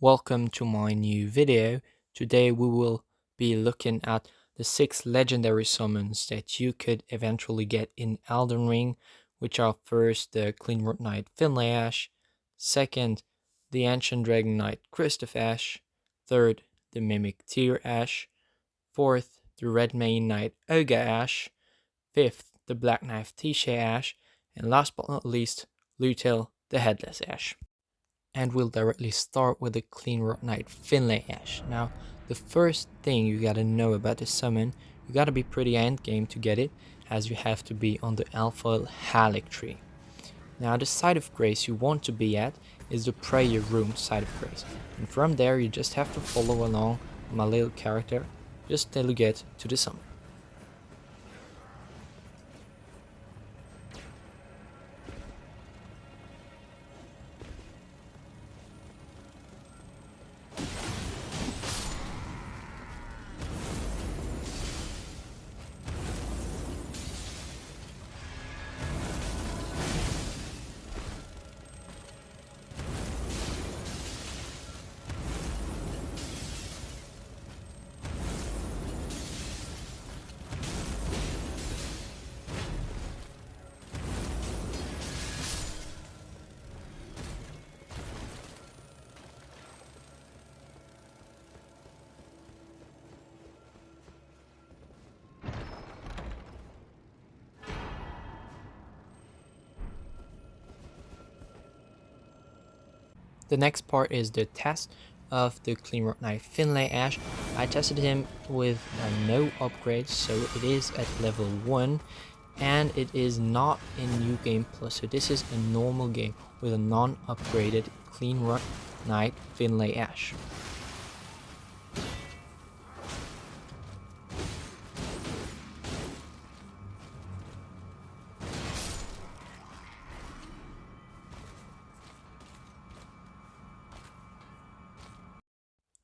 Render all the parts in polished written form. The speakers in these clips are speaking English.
Welcome to my new video. Today we will be looking at the 6 legendary summons that you could eventually get in Elden Ring, which are first the cleanrot knight finlay, second the ancient dragon knight kristoff, third the mimic tiche, fourth the redmane knight ogha, fifth the black knife tiche, and last but not least lhutel the headless. And we'll directly start with the cleanrot knight finlay. Now, the first thing you gotta know about this summon, you gotta be pretty endgame to get it, as you have to be on the alpha halic tree. Now, the side of grace you want to be at is the prayer room side of grace, and from there you just have to follow along my little character just till you get to the summon. The next part is the test of the cleanrot knight finlay. I tested him with no upgrades, so it is at level 1 and it is not in New Game Plus, so this is a normal game with a non-upgraded cleanrot knight finlay.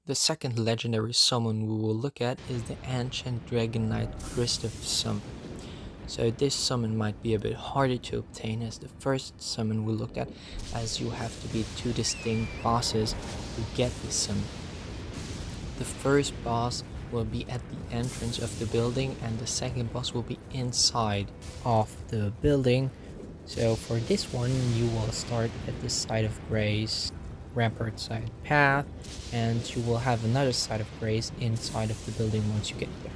The second legendary summon we will look at is the ancient dragon knight kristoff summon. So this summon might be a bit harder to obtain as the first summon we looked at, as you have to beat 2 distinct bosses to get this summon. The first boss will be at the entrance of the building and the second boss will be inside of the building. So for this one you will start at the side of grace, rampart side path, and you will have another side of grace inside of the building once you get there.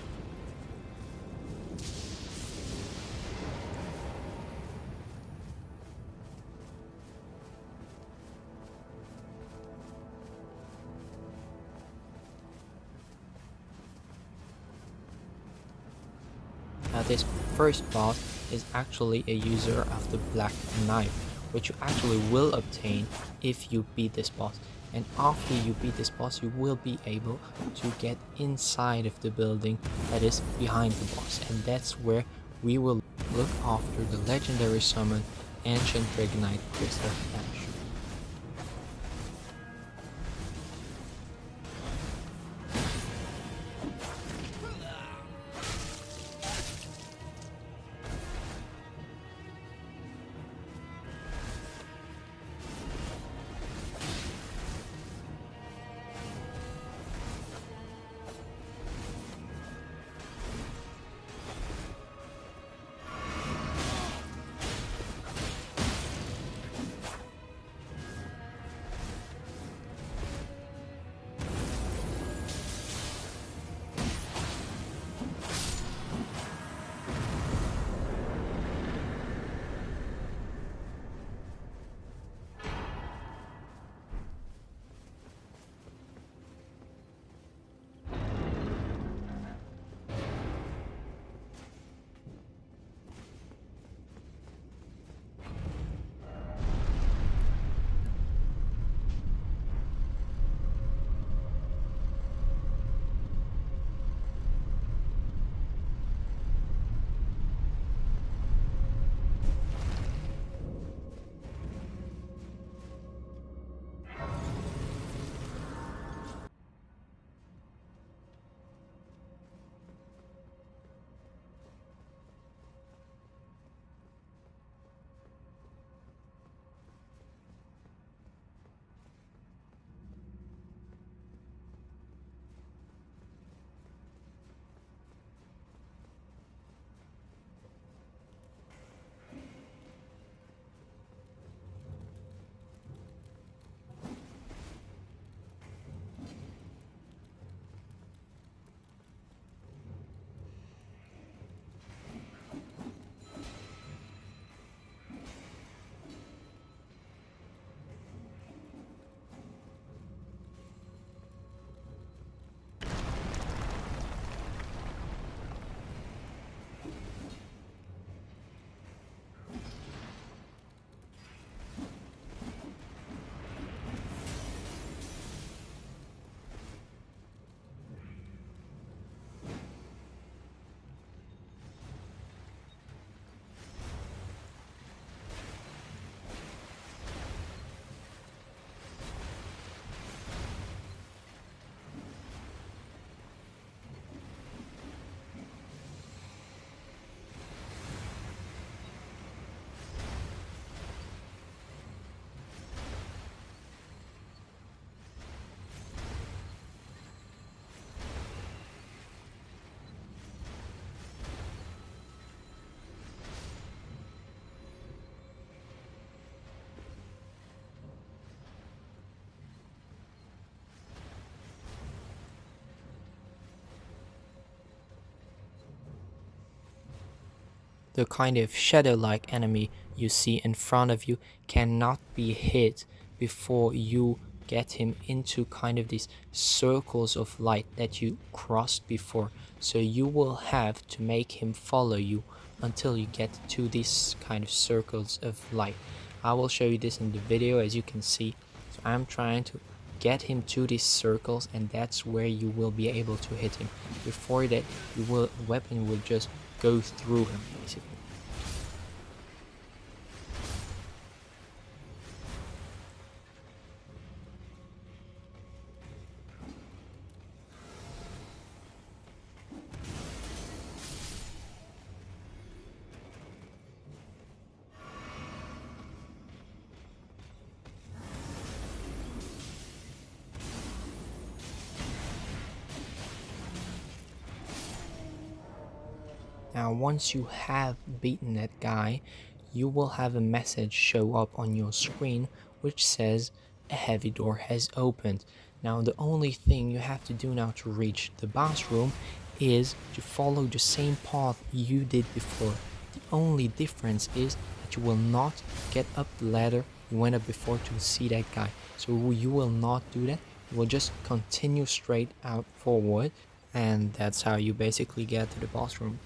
Now this first boss is actually a user of the black knife, which you actually will obtain if you beat this boss. And after you beat this boss, you will be able to get inside of the building that is behind the boss. And that's where we will look after the legendary summon Ancient Dragon Knight kristoff. the kind of shadow-like enemy you see in front of you cannot be hit before you get him into kind of these circles of light that you crossed before. So you will have to make him follow you until you get to these kind of circles of light. I will show you this in the video, as you can see. So I'm trying to get him to these circles, and that's where you will be able to hit him. Before that, the weapon will just go through him basically. Now once you have beaten that guy, you will have a message show up on your screen which says a heavy door has opened. Now the only thing you have to do now to reach the boss room is to follow the same path you did before. The only difference is that you will not get up the ladder you went up before to see that guy. So you will not do that. You will just continue straight out forward, and that's how you basically get to the boss room.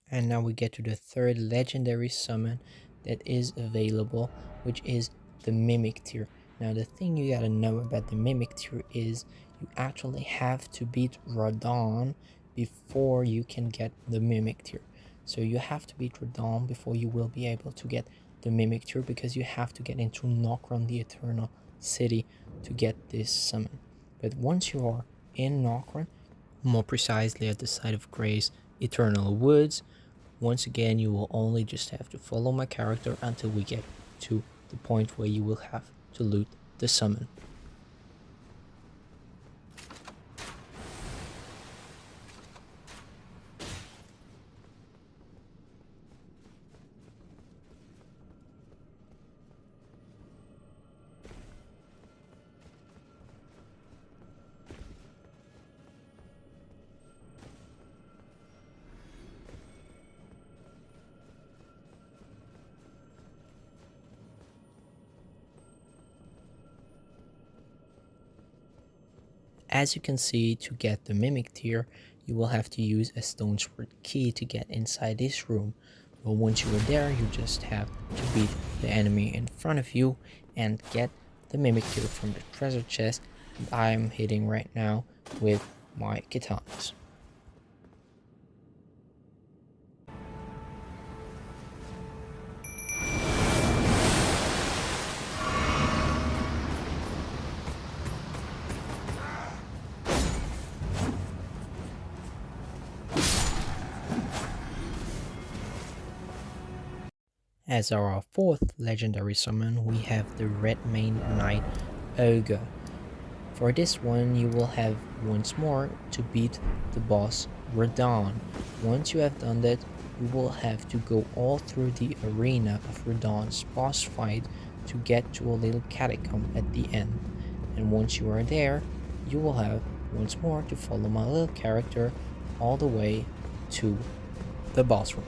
And now we get to the third legendary summon that is available, which is the Mimic Tier. Now the thing you gotta know about the Mimic Tier is you actually have to beat Radon before you can get the Mimic Tier. So you have to beat Radon before you will be able to get the Mimic Tier, because you have to get into Nokron, the Eternal City, to get this summon. But once you are in Nokron, more precisely at the site of Gray's Eternal Woods, once again you will only just have to follow my character until we get to the point where you will have to loot the summon. as you can see, to get the mimic tier, you will have to use a stone sword key to get inside this room. But once you are there, you just have to beat the enemy in front of you and get the mimic tier from the treasure chest that I am hitting right now with my katanas. As our fourth legendary summon, we have the redmane knight ogha. For this one, you will have once more to beat the boss Radon. Once you have done that, you will have to go all through the arena of Radon's boss fight to get to a little catacomb at the end. And once you are there, you will have once more to follow my little character all the way to the boss room.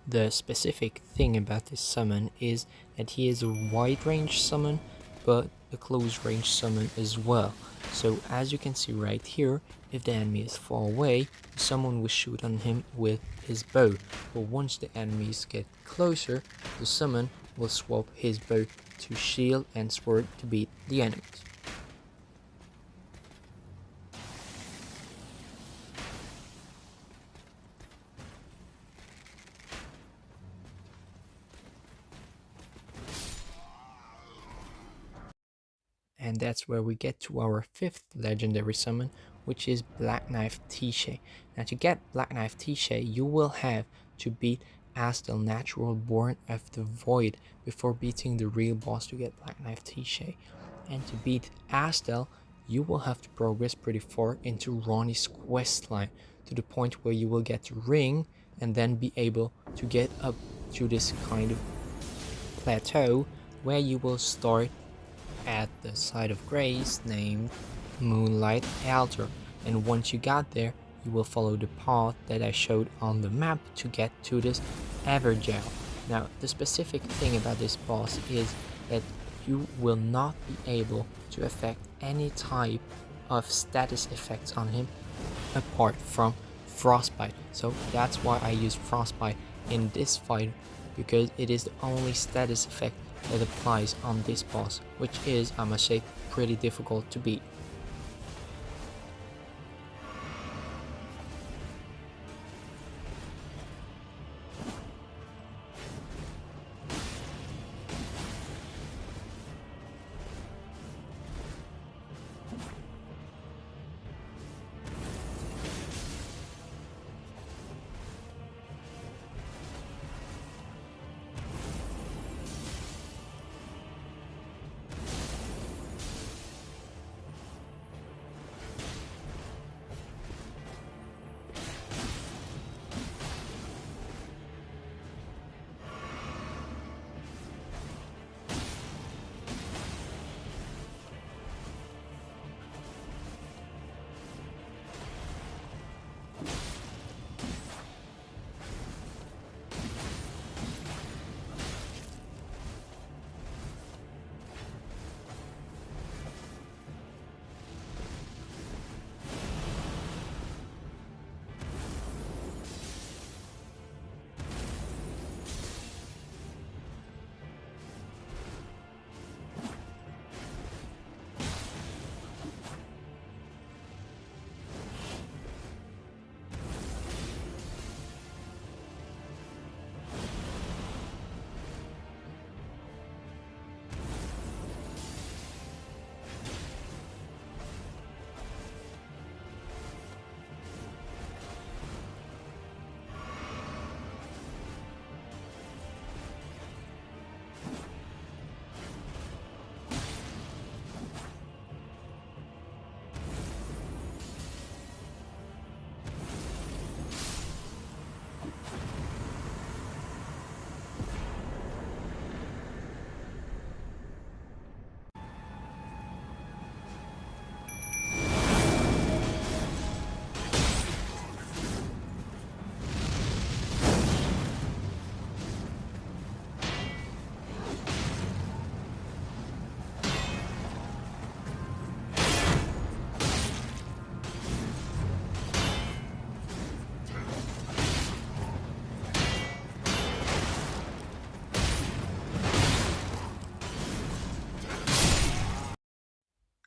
The specific thing about this summon is that he is a wide range summon, but a close range summon as well. So as you can see right here, if the enemy is far away, someone will shoot on him with his bow, but once the enemies get closer, the summon will swap his bow to shield and sword to beat the enemies. And that's where we get to our 5th legendary summon, which is Black Knife Tiche. Now to get Black Knife Tiche, you will have to beat Astel, Natural Born of the Void, before beating the real boss to get Black Knife Tiche. And to beat Astel, you will have to progress pretty far into Ronnie's quest line, to the point where you will get to Ring and then be able to get up to this kind of plateau where you will start at the site of grace named Moonlight Altar, and once you got there, you will follow the path that I showed on the map to get to this Evergel. Now the specific thing about this boss is that you will not be able to affect any type of status effects on him apart from Frostbite, so that's why I use Frostbite in this fight, because it is the only status effect that applies on this boss, which is, I must say, pretty difficult to beat.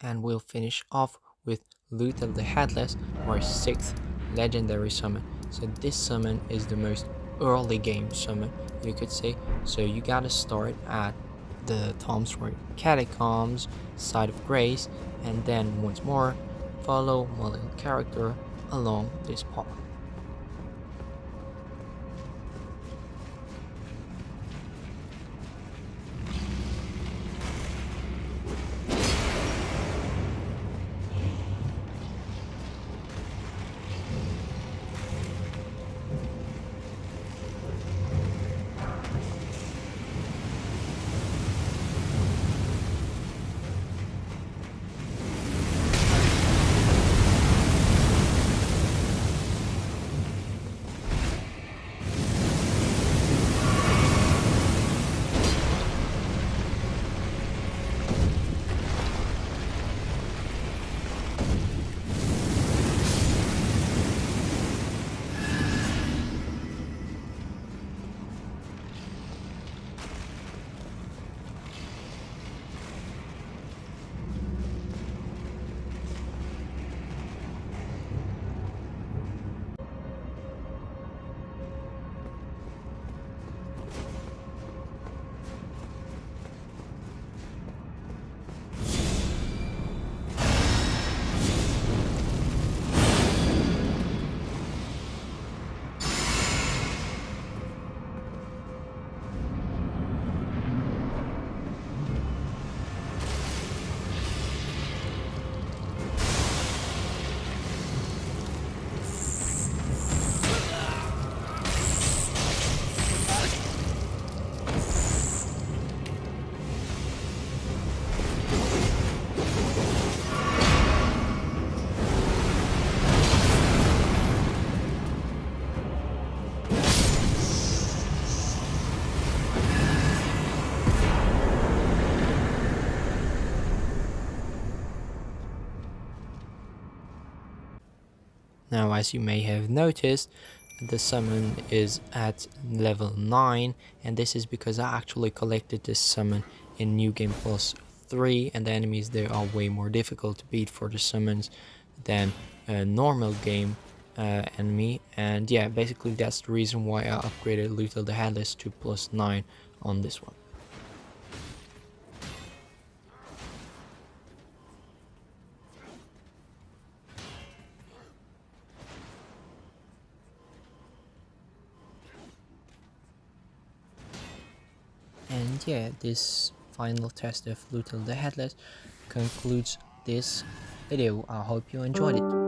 And we'll finish off with lhutel the Headless, our 6th legendary summon. So this summon is the most early game summon, you could say. So you gotta start at the Tomsworth Catacombs, Site of Grace, and then once more follow my little character along this path. Now, as you may have noticed, the summon is at level 9, and this is because I actually collected this summon in New Game Plus 3, and the enemies there are way more difficult to beat for the summons than a normal game enemy. And yeah, basically that's the reason why I upgraded Lhutel the Headless to +9 on this one. And yeah, this final test of Lhutel the Headless concludes this video. I hope you enjoyed it.